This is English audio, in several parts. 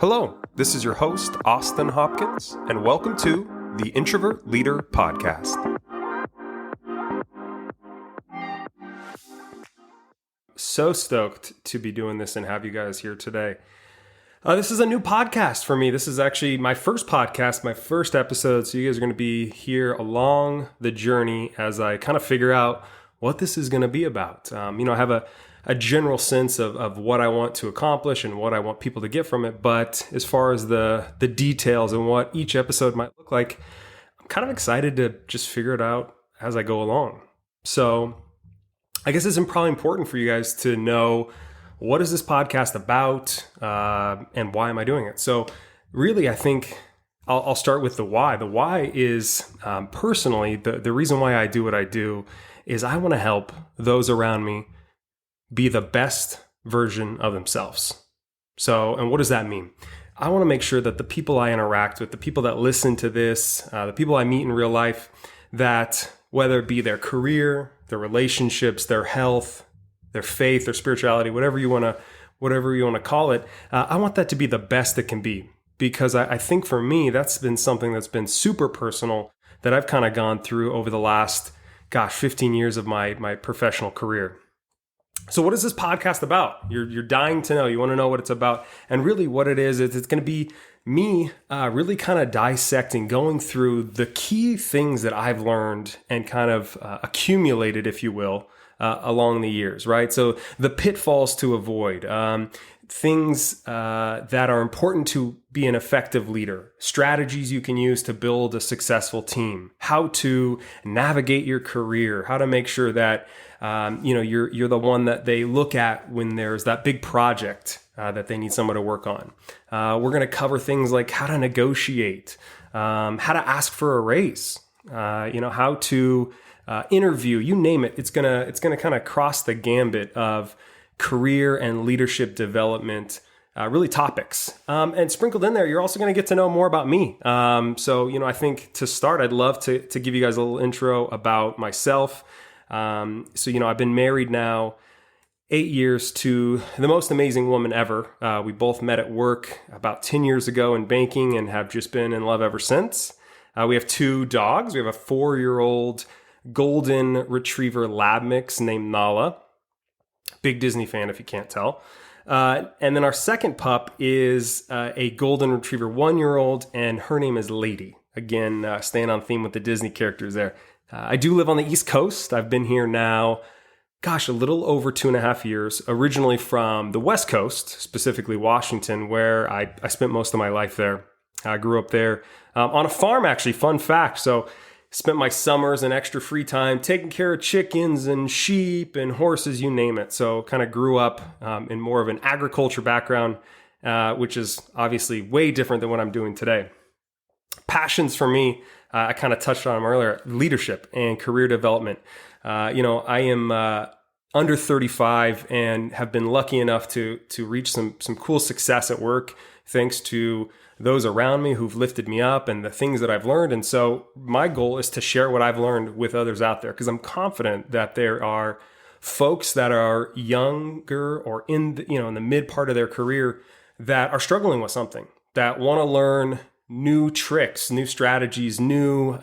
Hello, this is your host, Austin Hopkins, and welcome to the Introvert Leader Podcast. So stoked to be doing this and have you guys here today. This is a new podcast for me. This is actually my first podcast, my first episode, so you guys are going to be here along the journey as I kind of figure out what this is going to be about. I have a general sense of what I want to accomplish and what I want people to get from it. But as far as the details and what each episode might look like, I'm kind of excited to just figure it out as I go along. So I guess it's probably important for you guys to know, what is this podcast about and why am I doing it? So really, I think I'll start with the why. The why is personally, the reason why I do what I do is I want to help those around me be the best version of themselves. So, and what does that mean? I want to make sure that the people I interact with, the people that listen to this, the people I meet in real life, that whether it be their career, their relationships, their health, their faith, their spirituality, whatever you want to call it, I want that to be the best it can be. Because I think for me, that's been something that's been super personal that I've kind of gone through over the last, 15 years of my professional career. So what is this podcast about? You're dying to know. You want to know what it's about. And really what it is it's going to be me really kind of dissecting, going through the key things that I've learned and kind of accumulated, if you will, along the years, right? So the pitfalls to avoid, things that are important to be an effective leader, strategies you can use to build a successful team, how to navigate your career, how to make sure that you're the one that they look at when there's that big project that they need someone to work on. We're going to cover things like how to negotiate, how to ask for a raise, how to interview, you name it. It's gonna kind of cross the gambit of career and leadership development, really topics. And sprinkled in there, you're also going to get to know more about me. I think to start, I'd love to give you guys a little intro about myself. I've been married now 8 years to the most amazing woman ever. We both met at work about 10 years ago in banking and have just been in love ever since. We have 2 dogs. We have a 4-year-old golden retriever lab mix named Nala. Big Disney fan if you can't tell. And then our second pup is a golden retriever 1-year-old, and her name is Lady. Again, staying on theme with the Disney characters there. I do live on the East Coast. I've been here now, a little over 2.5 years, originally from the West Coast, specifically Washington, where I spent most of my life there. I grew up there on a farm, actually. Fun fact. So spent my summers and extra free time taking care of chickens and sheep and horses, you name it. So kind of grew up in more of an agriculture background, which is obviously way different than what I'm doing today. Passions for me, I kind of touched on them earlier, leadership and career development. I am under 35 and have been lucky enough to reach some cool success at work, thanks to those around me who've lifted me up and the things that I've learned. And so my goal is to share what I've learned with others out there, because I'm confident that there are folks that are younger or in the mid part of their career that are struggling with something, that want to learn new tricks, new strategies, new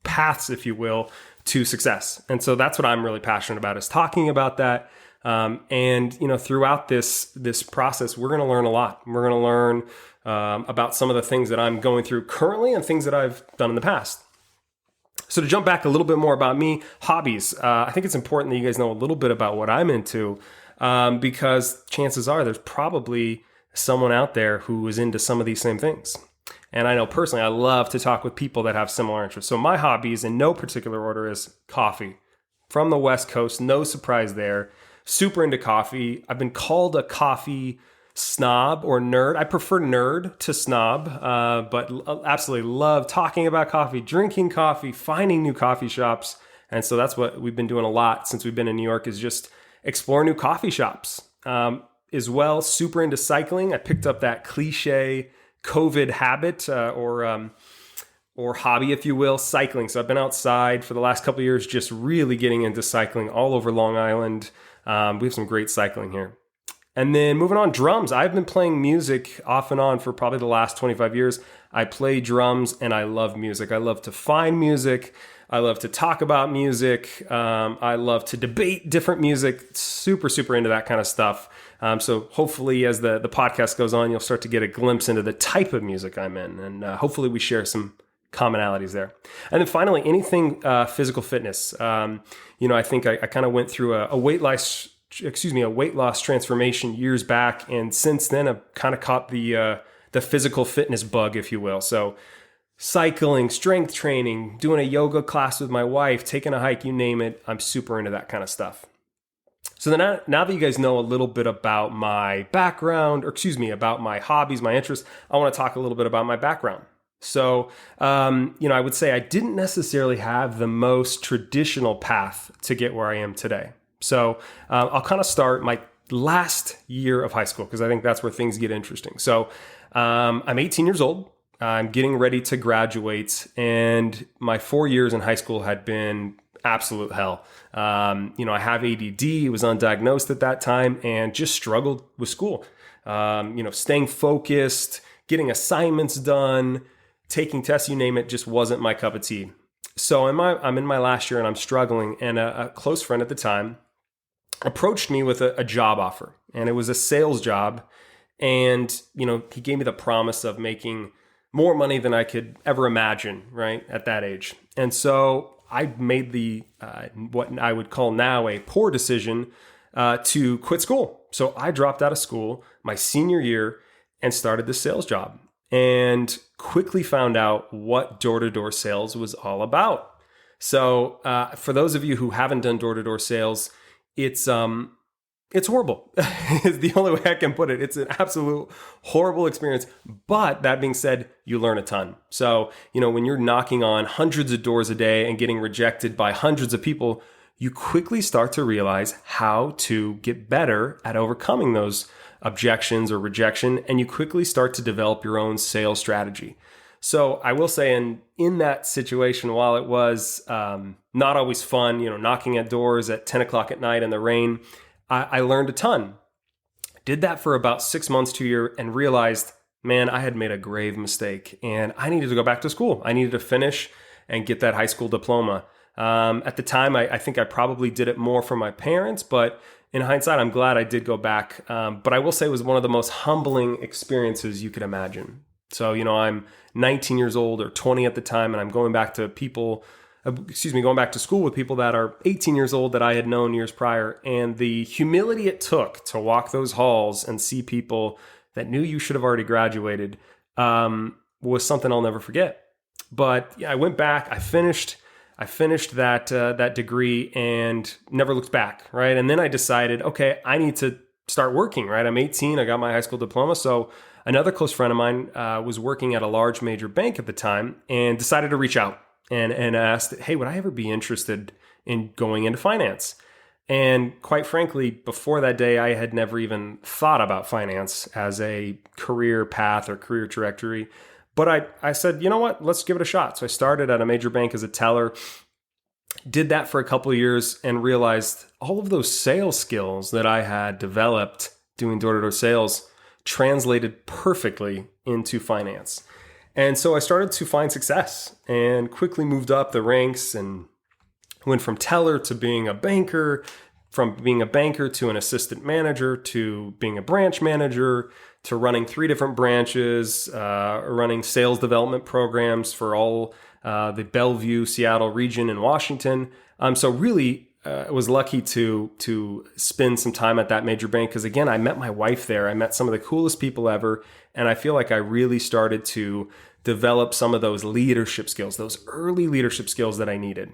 paths, if you will, to success. And so that's what I'm really passionate about, is talking about that. Throughout this process, we're going to learn a lot. We're going to learn about some of the things that I'm going through currently and things that I've done in the past. So to jump back a little bit more about me, hobbies. I think it's important that you guys know a little bit about what I'm into, because chances are there's probably someone out there who is into some of these same things. And I know personally, I love to talk with people that have similar interests. So my hobbies in no particular order is coffee. From the West Coast, no surprise there. Super into coffee. I've been called a coffee snob or nerd. I prefer nerd to snob, but absolutely love talking about coffee, drinking coffee, finding new coffee shops. And so that's what we've been doing a lot since we've been in New York, is just explore new coffee shops. As well, super into cycling. I picked up that cliche COVID habit or hobby, if you will, cycling. So I've been outside for the last couple of years, just really getting into cycling all over Long Island. We have some great cycling here. And then moving on, drums. I've been playing music off and on for probably the last 25 years. I play drums and I love music. I love to find music. I love to talk about music. I love to debate different music. Super, super into that kind of stuff. So hopefully as the podcast goes on, you'll start to get a glimpse into the type of music I'm in. And hopefully we share some commonalities there. And then finally, anything physical fitness. I think I kind of went through a weight loss transformation years back. And since then, I've kind of caught the physical fitness bug, if you will. So cycling, strength training, doing a yoga class with my wife, taking a hike, you name it. I'm super into that kind of stuff. So then now that you guys know a little bit about my background, about my hobbies, my interests, I want to talk a little bit about my background. So, I would say I didn't necessarily have the most traditional path to get where I am today. So I'll kind of start my last year of high school because I think that's where things get interesting. So I'm 18 years old. I'm getting ready to graduate, and my 4 years in high school had been absolute hell. I have ADD, was undiagnosed at that time, and just struggled with school. Staying focused, getting assignments done, taking tests, you name it, just wasn't my cup of tea. So I'm in my last year and I'm struggling, and a close friend at the time approached me with a job offer, and it was a sales job. And, he gave me the promise of making more money than I could ever imagine, right, at that age. And so I made the what I would call now a poor decision to quit school. So I dropped out of school my senior year and started the sales job, and quickly found out what door-to-door sales was all about. So for those of you who haven't done door-to-door sales, it's horrible. It's the only way I can put it. It's an absolute horrible experience. But that being said, you learn a ton. So, when you're knocking on hundreds of doors a day and getting rejected by hundreds of people, you quickly start to realize how to get better at overcoming those objections or rejection. And you quickly start to develop your own sales strategy. So I will say in that situation, while it was not always fun, knocking at doors at 10 o'clock at night in the rain, I learned a ton. Did that for about 6 months to a year and realized, man, I had made a grave mistake and I needed to go back to school. I needed to finish and get that high school diploma. At the time, I think I probably did it more for my parents, but in hindsight, I'm glad I did go back. But I will say it was one of the most humbling experiences you could imagine. So, I'm 19 years old or 20 at the time, and I'm going back to going back to school with people that are 18 years old that I had known years prior. And the humility it took to walk those halls and see people that knew you should have already graduated was something I'll never forget. But yeah, I went back, I finished that degree and never looked back, right? And then I decided, okay, I need to start working, right? I'm 18, I got my high school diploma. So another close friend of mine was working at a large major bank at the time and decided to reach out and asked, hey, would I ever be interested in going into finance? And quite frankly, before that day, I had never even thought about finance as a career path or career trajectory. But I said, you know what, let's give it a shot. So I started at a major bank as a teller, did that for a couple of years and realized all of those sales skills that I had developed doing door-to-door sales translated perfectly into finance. And so I started to find success and quickly moved up the ranks and went from teller to being a banker, from being a banker to an assistant manager to being a branch manager to running 3 different branches, running sales development programs for all the Bellevue, Seattle region in Washington. So really was lucky to spend some time at that major bank because, again, I met my wife there. I met some of the coolest people ever. And I feel like I really started to develop some of those leadership skills, those early leadership skills that I needed.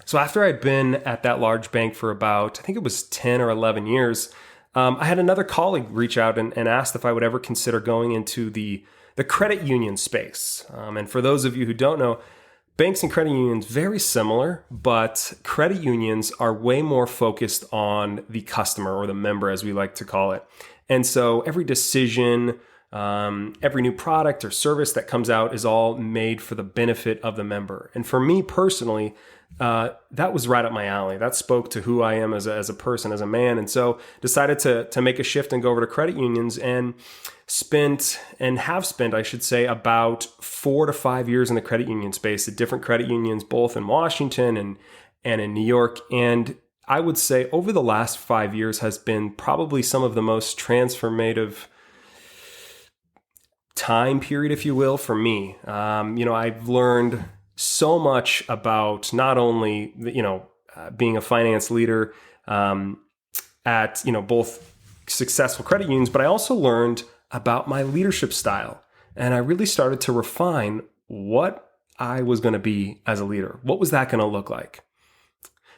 So after I'd been at that large bank for about, I think it was 10 or 11 years, I had another colleague reach out and asked if I would ever consider going into the credit union space. And for those of you who don't know, banks and credit unions, very similar, but credit unions are way more focused on the customer or the member, as we like to call it. And so every decision, Every new product or service that comes out is all made for the benefit of the member. And for me personally, that was right up my alley. That spoke to who I am as a person, as a man. And so decided to make a shift and go over to credit unions and have spent, I should say, about 4 to 5 years in the credit union space at different credit unions, both in Washington and in New York. And I would say over the last 5 years has been probably some of the most transformative time period, if you will, for me. I've learned so much about not only, being a finance leader at, both successful credit unions, but I also learned about my leadership style. And I really started to refine what I was going to be as a leader. What was that going to look like?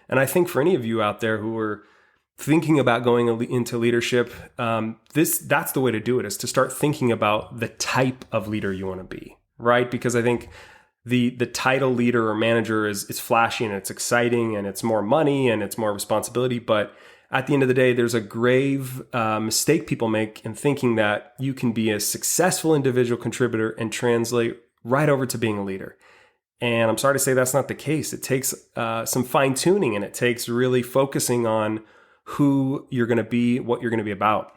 And I think for any of you out there who are thinking about going into leadership, that's the way to do it, is to start thinking about the type of leader you want to be, right? Because I think the title leader or manager is flashy and it's exciting and it's more money and it's more responsibility. But at the end of the day, there's a grave mistake people make in thinking that you can be a successful individual contributor and translate right over to being a leader. And I'm sorry to say that's not the case. It takes some fine tuning, and it takes really focusing on who you're going to be, what you're going to be about.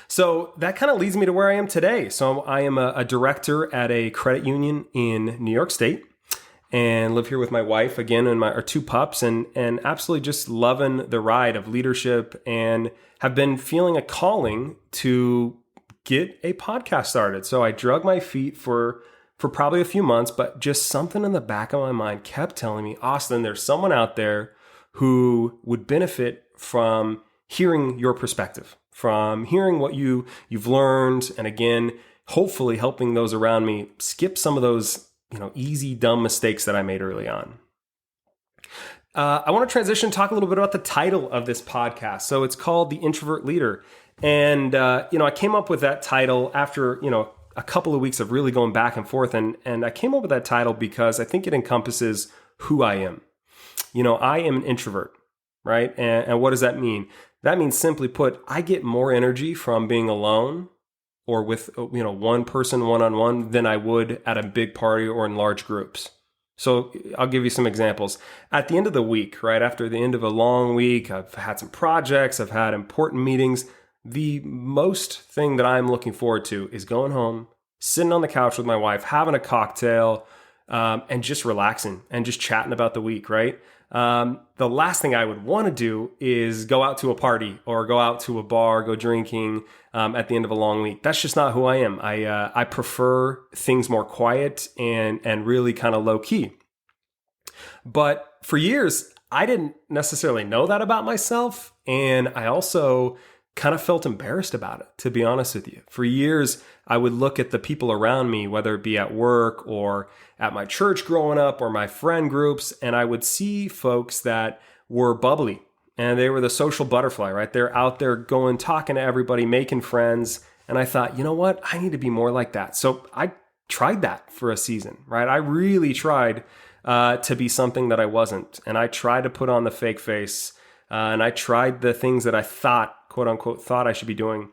So that kind of leads me to where I am today. So I am a director at a credit union in New York State and live here with my wife again and our 2 pups, and absolutely just loving the ride of leadership, and have been feeling a calling to get a podcast started. So I drug my feet for probably a few months, but just something in the back of my mind kept telling me, Austin, there's someone out there who would benefit from hearing your perspective, from hearing what you've learned, and again, hopefully helping those around me skip some of those easy, dumb mistakes that I made early on. I want to transition, talk a little bit about the title of this podcast. So it's called The Introvert Leader. And, I came up with that title after, a couple of weeks of really going back and forth. And I came up with that title because I think it encompasses who I am. I am an introvert, right? And what does that mean? That means, simply put, I get more energy from being alone or with, one person one-on-one than I would at a big party or in large groups. So I'll give you some examples. At the end of the week, right after the end of a long week, I've had some projects, I've had important meetings. The most thing that I'm looking forward to is going home, sitting on the couch with my wife, having a cocktail, and just relaxing and just chatting about the week, right? The last thing I would want to do is go out to a party or go out to a bar, go drinking at the end of a long week. That's just not who I am. I prefer things more quiet and really kind of low key. But for years, I didn't necessarily know that about myself. And I also kind of felt embarrassed about it, to be honest with you. For years, I would look at the people around me, whether it be at work or at my church growing up or my friend groups, and I would see folks that were bubbly and they were the social butterfly, right? They're out there going, talking to everybody, making friends. And I thought, you know what? I need to be more like that. So I tried that for a season, right? I really tried to be something that I wasn't. And I tried to put on the fake face. And I tried the things that I thought, quote unquote, thought I should be doing.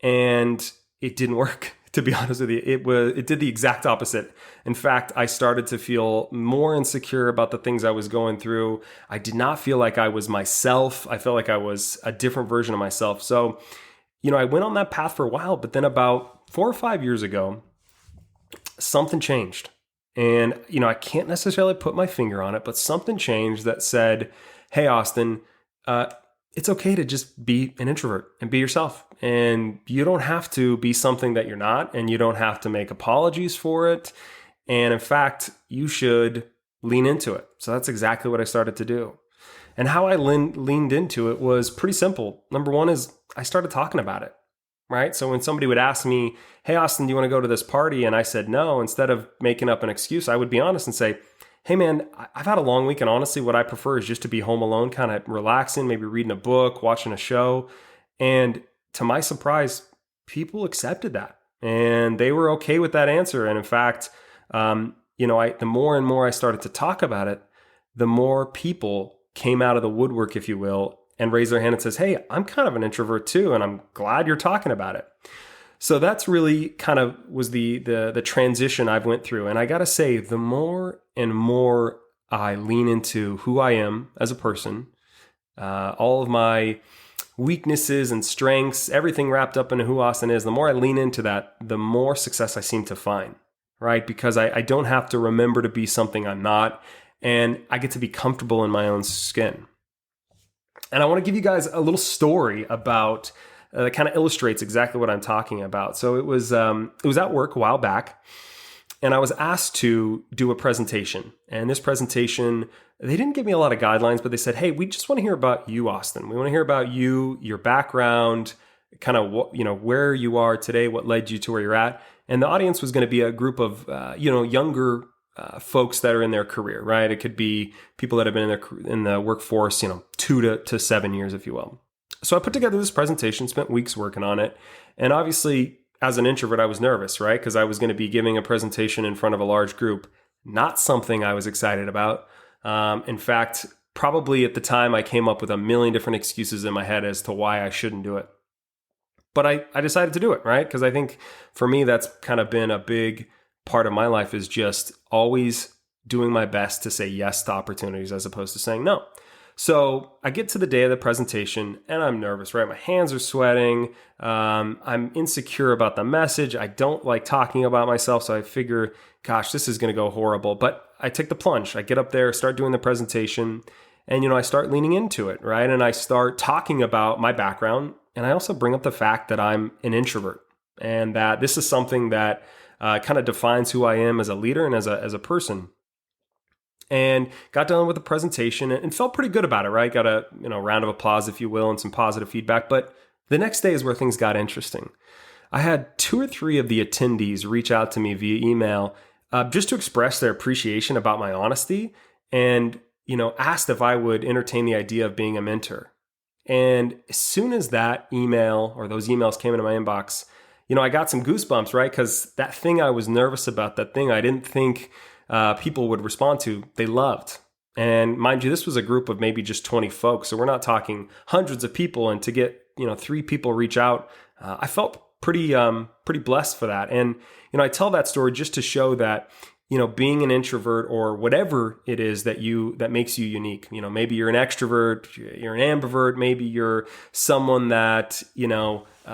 And it didn't work, to be honest with you. It did the exact opposite. In fact, I started to feel more insecure about the things I was going through. I did not feel like I was myself. I felt like I was a different version of myself. So, I went on that path for a while, but then about 4 or 5 years ago, something changed. And, I can't necessarily put my finger on it, but something changed that said, hey, Austin, it's okay to just be an introvert and be yourself. And you don't have to be something that you're not, and you don't have to make apologies for it. And in fact, you should lean into it. So that's exactly what I started to do. And how I leaned into it was pretty simple. Number one is I started talking about it, right? So when somebody would ask me, hey, Austin, do you want to go to this party? And I said no, instead of making up an excuse, I would be honest and say, hey man, I've had a long week, and honestly, what I prefer is just to be home alone, kind of relaxing, maybe reading a book, watching a show. And to my surprise, people accepted that, and they were okay with that answer. And in fact, the more and more I started to talk about it, the more people came out of the woodwork, if you will, and raised their hand and says, hey, I'm kind of an introvert too, and I'm glad you're talking about it. So that's really kind of was the transition I've went through. And I got to say, the more and more I lean into who I am as a person, all of my weaknesses and strengths, everything wrapped up into who Austin is, the more I lean into that, the more success I seem to find, right? Because I don't have to remember to be something I'm not, and I get to be comfortable in my own skin. And I want to give you guys a little story about that kind of illustrates exactly what I'm talking about. So it was at work a while back, and I was asked to do a presentation. And this presentation, they didn't give me a lot of guidelines, but they said, "Hey, we just want to hear about you, Austin. We want to hear about you, your background, kind of what, where you are today, what led you to where you're at." And the audience was going to be a group of younger folks that are in their career, right? It could be people that have been in the workforce, 2 to 7 years, if you will. So I put together this presentation, spent weeks working on it. And obviously, as an introvert, I was nervous, right? Because I was going to be giving a presentation in front of a large group. Not something I was excited about. In fact, probably at the time, I came up with a million different excuses in my head as to why I shouldn't do it. But I decided to do it, right? Because I think for me, that's kind of been a big part of my life, is just always doing my best to say yes to opportunities as opposed to saying no. So I get to the day of the presentation and I'm nervous, right? My hands are sweating. I'm insecure about the message. I don't like talking about myself. So I figure, gosh, this is going to go horrible. But I take the plunge. I get up there, start doing the presentation, and, I start leaning into it, right? And I start talking about my background. And I also bring up the fact that I'm an introvert and that this is something that kind of defines who I am as a leader and as a person. And got done with the presentation and felt pretty good about it, right? Got a round of applause, if you will, and some positive feedback. But the next day is where things got interesting. I had 2 or 3 of the attendees reach out to me via email just to express their appreciation about my honesty and, asked if I would entertain the idea of being a mentor. And as soon as that email or those emails came into my inbox, I got some goosebumps, right? Because that thing I was nervous about, that thing I didn't think people would respond to, they loved. And mind you, this was a group of maybe just 20 folks. So we're not talking hundreds of people. And to get, 3 people reach out, I felt pretty blessed for that. And, I tell that story just to show that, being an introvert or whatever it is that makes you unique. Maybe you're an extrovert, you're an ambivert, maybe you're someone that,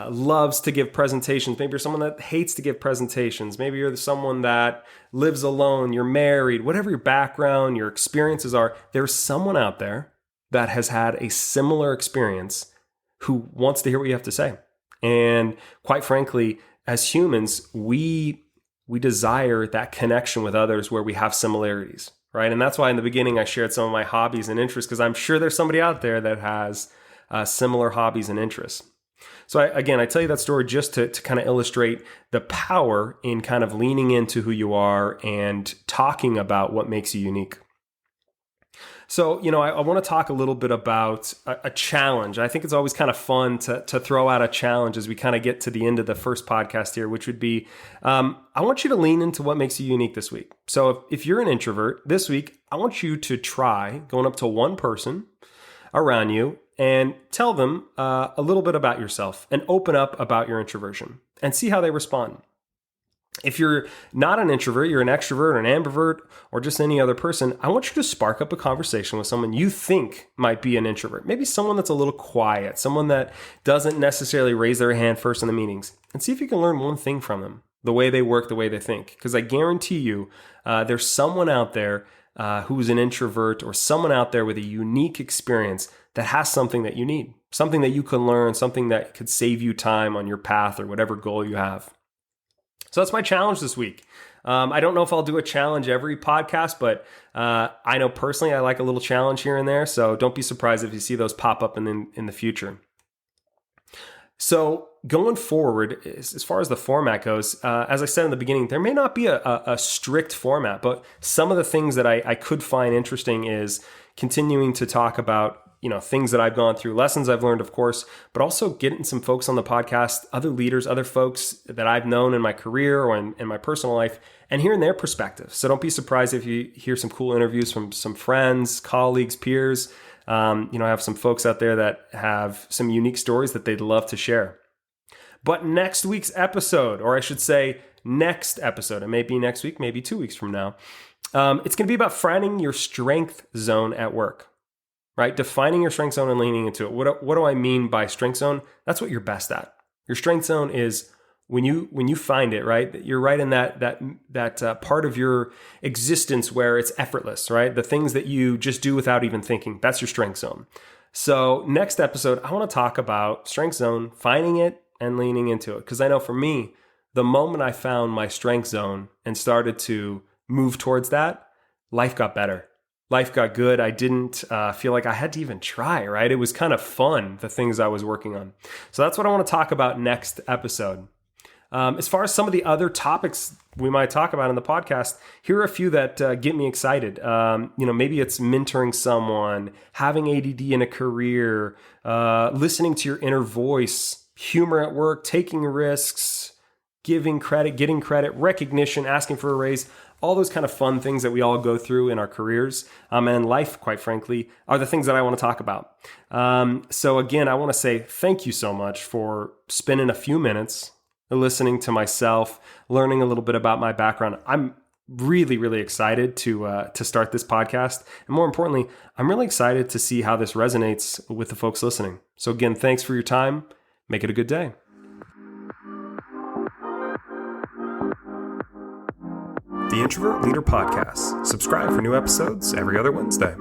loves to give presentations. Maybe you're someone that hates to give presentations. Maybe you're someone that lives alone, you're married, whatever your background, your experiences are, there's someone out there that has had a similar experience who wants to hear what you have to say. And quite frankly, as humans, we desire that connection with others where we have similarities, right? And that's why in the beginning I shared some of my hobbies and interests, because I'm sure there's somebody out there that has similar hobbies and interests. So I tell you that story just to kind of illustrate the power in kind of leaning into who you are and talking about what makes you unique. So, I want to talk a little bit about a challenge. I think it's always kind of fun to throw out a challenge as we kind of get to the end of the first podcast here, which would be, I want you to lean into what makes you unique this week. So if you're an introvert this week, I want you to try going up to one person around you and tell them a little bit about yourself and open up about your introversion and see how they respond. If you're not an introvert, you're an extrovert or an ambivert or just any other person, I want you to spark up a conversation with someone you think might be an introvert. Maybe someone that's a little quiet, someone that doesn't necessarily raise their hand first in the meetings, and see if you can learn one thing from them, the way they work, the way they think. Because I guarantee you, there's someone out there who's an introvert or someone out there with a unique experience that has something that you need, something that you can learn, something that could save you time on your path or whatever goal you have. So that's my challenge this week. I don't know if I'll do a challenge every podcast, but I know personally I like a little challenge here and there. So don't be surprised if you see those pop up in the future. So going forward, as far as the format goes, as I said in the beginning, there may not be a strict format, but some of the things that I could find interesting is continuing to talk about things that I've gone through, lessons I've learned, of course, but also getting some folks on the podcast, other leaders, other folks that I've known in my career or in my personal life, and hearing their perspective. So don't be surprised if you hear some cool interviews from some friends, colleagues, peers. I have some folks out there that have some unique stories that they'd love to share. But next week's episode, or I should say next episode, it may be next week, maybe 2 weeks from now, it's going to be about finding your strength zone at work, right? Defining your strength zone and leaning into it. What do I mean by strength zone? That's what you're best at. Your strength zone is when you find it, right? You're right in that part of your existence where it's effortless, right? The things that you just do without even thinking. That's your strength zone. So next episode, I want to talk about strength zone, finding it and leaning into it. Because I know for me, the moment I found my strength zone and started to move towards that, life got better. Life got good. I didn't feel like I had to even try, right? It was kind of fun, the things I was working on. So that's what I want to talk about next episode. As far as some of the other topics we might talk about in the podcast, here are a few that get me excited. Maybe it's mentoring someone, having ADD in a career, listening to your inner voice, humor at work, taking risks, giving credit, getting credit, recognition, asking for a raise. All those kind of fun things that we all go through in our careers and in life, quite frankly, are the things that I want to talk about. So again, I want to say thank you so much for spending a few minutes listening to myself, learning a little bit about my background. I'm really, really excited to start this podcast. And more importantly, I'm really excited to see how this resonates with the folks listening. So again, thanks for your time. Make it a good day. The Introvert Leader Podcast. Subscribe for new episodes every other Wednesday.